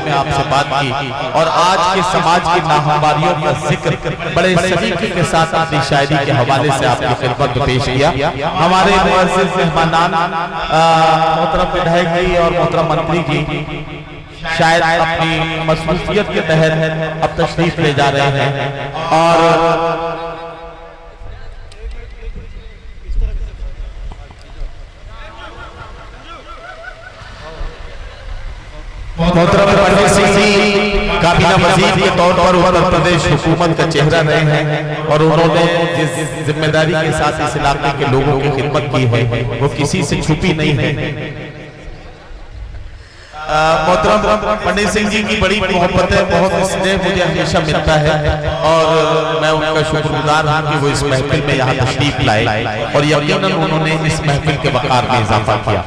में आपसे बात की और आज के समाज की नाहमवारियों का जिक्र बड़े सलीके के साथ अपनी शायरी के हवाले से आपकी खिदमत में पेश किया। हमारे मुअज़्ज़िज़ मेहमानान मोहतरम विधायक जी और मोहतरम मंत्री जी शायद अपनी मसरूफियत के तहत अब तशरीफ ले जा रहे हैं और मोहतरम पंडित सिंह जी काबीना वजीर के तौर पर उत्तर प्रदेश हुकूमत का चेहरा रहे हैं और उन्होंने जिस जिम्मेदारी के साथ इस इलाके के लोगों की खिदमत की है वो किसी से छुपी नहीं है। मोहतरम पंडित सिंह जी की बड़ी मोहब्बत है, बहुत स्नेह मुझे हमेशा मिलता है और मैं उनका शुक्रगुजार हूँ कि वो इस महफिल में यहाँ तशरीफ लाए और यकीनन उन्होंने इस महफिल के वक़ार में इजाफा किया।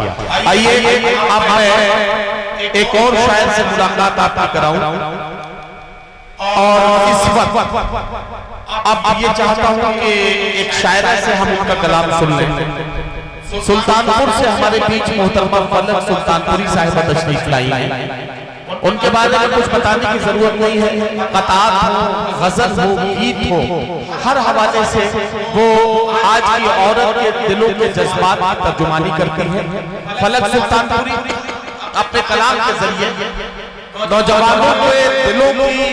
आइए अब मैं एक और शायर से मुलाकात आपकी कराऊं और इस वक्त अब ये चाहता हूं कि एक शायरा से हम उनका कलाम सुन लें। सुल्तानपुर से हमारे बीच मोहतरमा फलक सुल्तानपुरी साहिबा तशरीफ लाई हैं। उनके बारे में कुछ बताने की जरूरत नहीं है। कतार हो, गजल हो, गीत हो, हर हवाले से वो आज की औरत के दिलों के जज्बात की तर्जुमानी करती है। फलक सुल्तानपुरी अपने कलाम के जरिए नौजवानों के दिलों की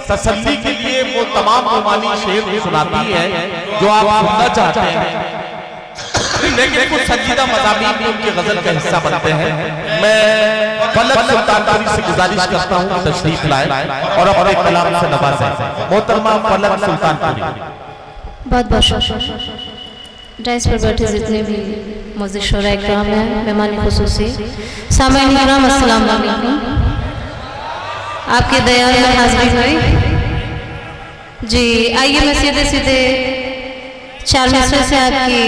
तसल्ली के लिए वो तमाम रोमानी शेर सुनाती है जो आप सुनना चाहते हैं, लेकिन कुछ संजीदा मज़ामीन भी उनकी गजल का हिस्सा बनते हैं। मैं फलक सुल्तानपुरी से गुजारिश करता हूँ कि तशरीफ लाए और अपने कलाम से नवाजें। मोहतरमा फलक सुल्तानपुरी। बहुत बहुत शुक्रिया। डाइस पर बैठे जितने भी मुअज़्ज़िज़ शोराए किराम हैं, मेहमान खुसूसी सामईन किराम, अस्सलाम वालेकुम। आपके दया में हाज़िर हुई जी। आइए मैं सीधे सीधे चार मिसरे से आपकी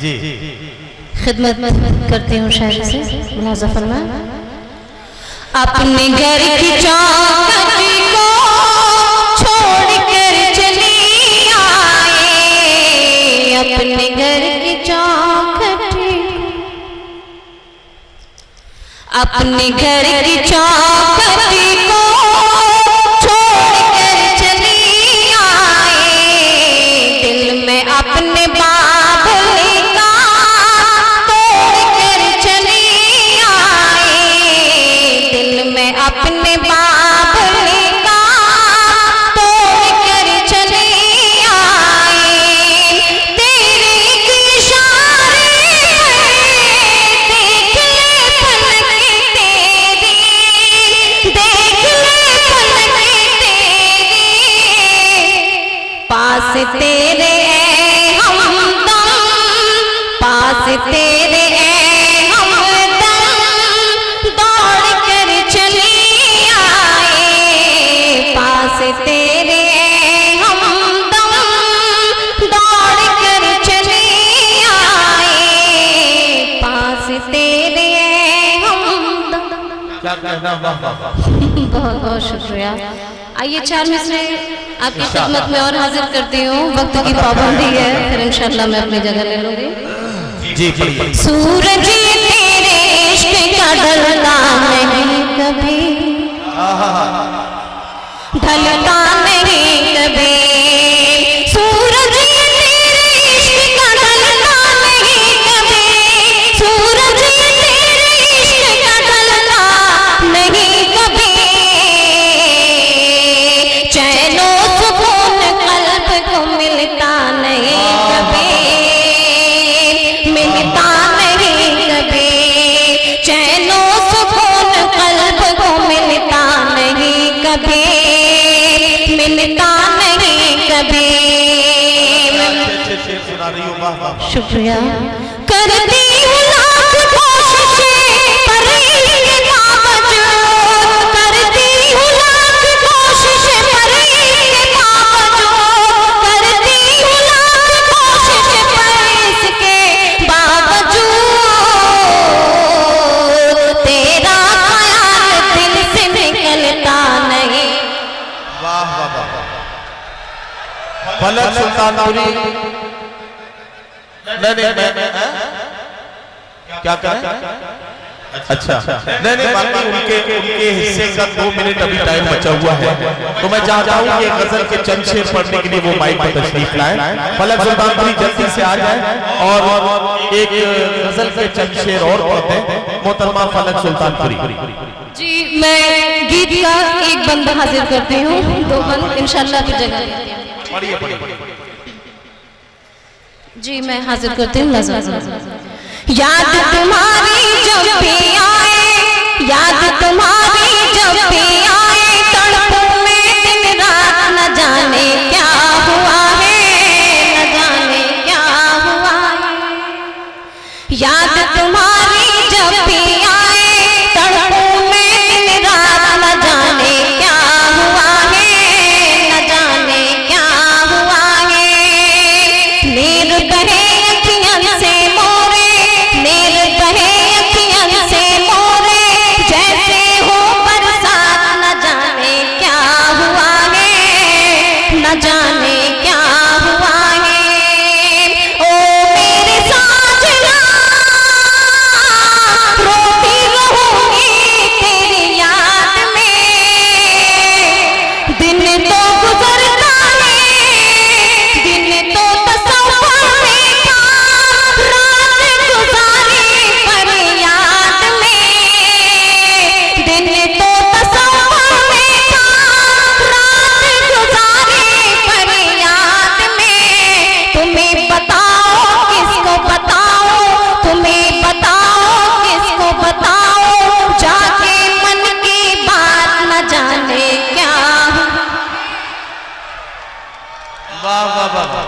जी खिदमत करती हूँ शायरी से। मुलाज़ा फरमाएं। अपने घर की चौखट को छोड़ कर चली आए, अपने घर की चौखट, अपने घर की चौखट को छोड़ कर चली आए, दिल में अपने बाबुल का तोड़ कर चली आए, दिल में अपने बाबुल का तोड़ कर चली आए। तेरे इशारे देख ले पलक तेरी, देख ले पलक तेरी, पास तेरे हमदम, पास तेरे हमदम दौड़ कर चली आए, पास तेरे हमदम दौड़ कर चली आए, पास तेरे हमदम। क्या कहना, बहुत बहुत शुक्रिया। आइए चार मिसरे आपकी खिदमत में और हाजिर करती हूँ। वक्त की पाबंदी है, फिर इंशाल्लाह मैं अपनी जगह ले लूंगी। जी पढ़िए। सूरज तेरे इश्क का ढलता नहीं कभी, ढलता नहीं कभी, सूरज तेरे इश्क का ढलता नहीं कभी, सूरज तेरे इश्क का ढलता नहीं कभी, चैनो सुकून कल्ब को मिलता नहीं कभी, मिलता नहीं कभी, चैनो सुकून कल्ब को मिलता नहीं कभी, मिलता नहीं कभी। शुक्रिया। करती हूँ लाख कोशिशें पर इसके बावजूद, करती हूँ लाख कोशिशें पर फलक सुल्तानपुरी नहीं क्या करें? अच्छा नहीं बाकी उनके हिस्से का 2 मिनट अभी टाइम बचा हुआ है, तो मैं चाहता हूँ कि गजल के चंद शेर पढ़ने के लिए वो माइक पर तशरीफ लाए। फलक सुल्तानपुरी जल्दी से आ जाए और एक गजल के चंद शेर और पढ़ते हैं। मोहतरमा फलक सुल्तानपुरी जी, मैं गीत का एक बंदा हाजिर करती हूँ, 2 बंद इंशाल्लाह की जगह जी मैं हाजिर करती हूँ। याद तुम्हारी जब भी आए, याद तुम्हारी जब भी आए, तड़पों में दिन रात न जाने क्या हुआ है, न जाने क्या हुआ है। याद तुम्हारी जब भी आए, तड़पों में दिन रात न जाने क्या हुआ है, न जाने क्या हुआ है। नीर बहे अखियां से मोरे, नीर बहे अखियां से मोरे, जैसे हो बरसात, न जाने क्या हुआ है, न जाने क्या हुआ है। ओ मेरे साजना, रोती रहूंगी तेरी याद में, दिन तो गुजरता है, दिन तो तसव्वुर में था, रात गुजारी पर याद में, दिन तो तसव्वुर में था, रात गुजारी पर याद में। तुम्हें बताओ किसको बताओ, तुम्हें बताओ किसको बताओ, जाके मन की बात न जाने क्या। वाह वाह वाह।